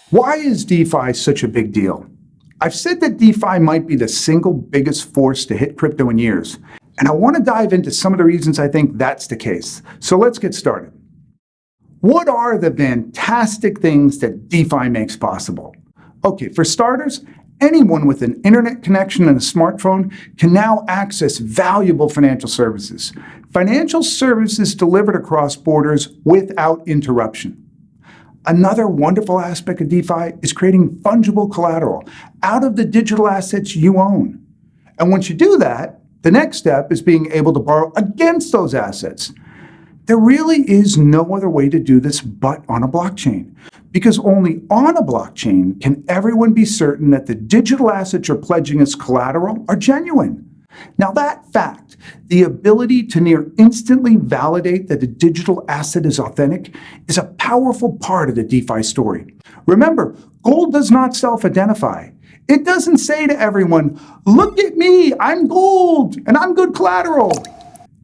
Why is DeFi such a big deal? I've said that DeFi might be the single biggest force to hit crypto in years, and I want to dive into some of the reasons I think that's the case. So let's get started. What are the fantastic things that DeFi makes possible? Okay, for starters, anyone with an internet connection and a smartphone can now access valuable financial services. Financial services delivered across borders without interruption. Another wonderful aspect of DeFi is creating fungible collateral out of the digital assets you own. And once you do that, the next step is being able to borrow against those assets. There really is no other way to do this but on a blockchain, because only on a blockchain can everyone be certain that the digital assets you're pledging as collateral are genuine. Now that fact, the ability to near instantly validate that a digital asset is authentic, is a powerful part of the DeFi story. Remember, gold does not self-identify. It doesn't say to everyone, look at me, I'm gold, and I'm good collateral.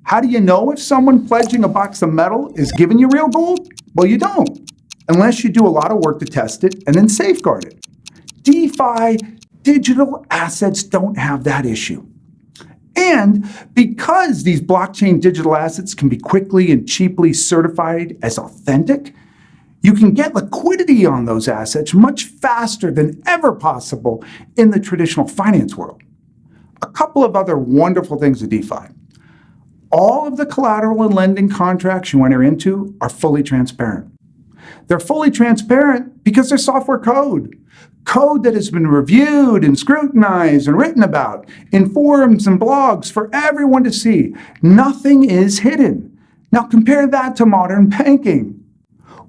How do you know if someone pledging a box of metal is giving you real gold? Well, you don't, unless you do a lot of work to test it and then safeguard it. DeFi, digital assets don't have that issue. And because these blockchain digital assets can be quickly and cheaply certified as authentic, you can get liquidity on those assets much faster than ever possible in the traditional finance world. A couple of other wonderful things with DeFi. All of the collateral and lending contracts you enter into are fully transparent. They're fully transparent because they're software code. Code that has been reviewed and scrutinized and written about in forums and blogs for everyone to see. Nothing is hidden. Now compare that to modern banking.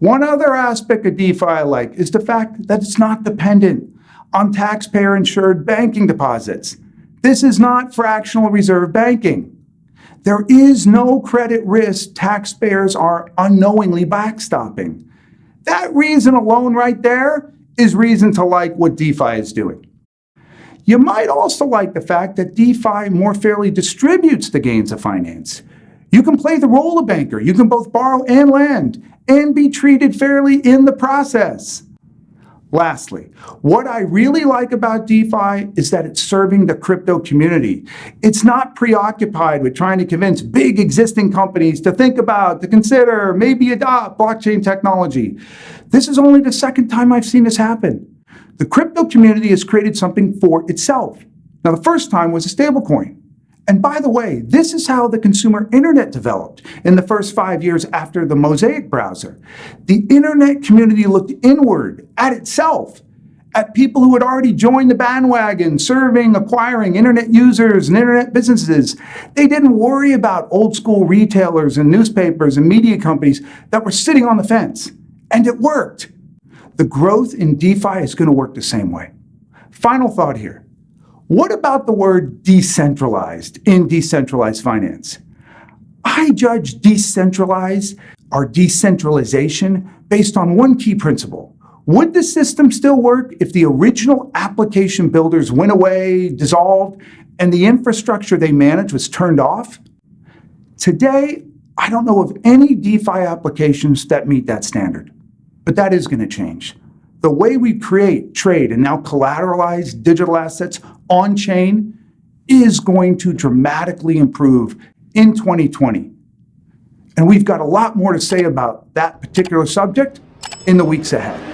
One other aspect of DeFi I like is the fact that it's not dependent on taxpayer-insured banking deposits. This is not fractional reserve banking. There is no credit risk taxpayers are unknowingly backstopping. That reason alone right there is reason to like what DeFi is doing. You might also like the fact that DeFi more fairly distributes the gains of finance. You can play the role of banker. You can both borrow and lend and be treated fairly in the process. Lastly, what I really like about DeFi is that it's serving the crypto community. It's not preoccupied with trying to convince big existing companies to think about, to consider, maybe adopt blockchain technology. This is only the second time I've seen this happen. The crypto community has created something for itself. Now, the first time was a stablecoin. And by the way, this is how the consumer internet developed in the first 5 years after the Mosaic browser. The internet community looked inward at itself, at people who had already joined the bandwagon, serving, acquiring internet users and internet businesses. They didn't worry about old school retailers and newspapers and media companies that were sitting on the fence. And it worked. The growth in DeFi is going to work the same way. Final thought here. What about the word decentralized in decentralized finance? I judge decentralized or decentralization based on one key principle. Would the system still work if the original application builders went away, dissolved, and the infrastructure they managed was turned off? Today, I don't know of any DeFi applications that meet that standard, but that is going to change. The way we create, trade, and now collateralize digital assets on-chain is going to dramatically improve in 2020. And we've got a lot more to say about that particular subject in the weeks ahead.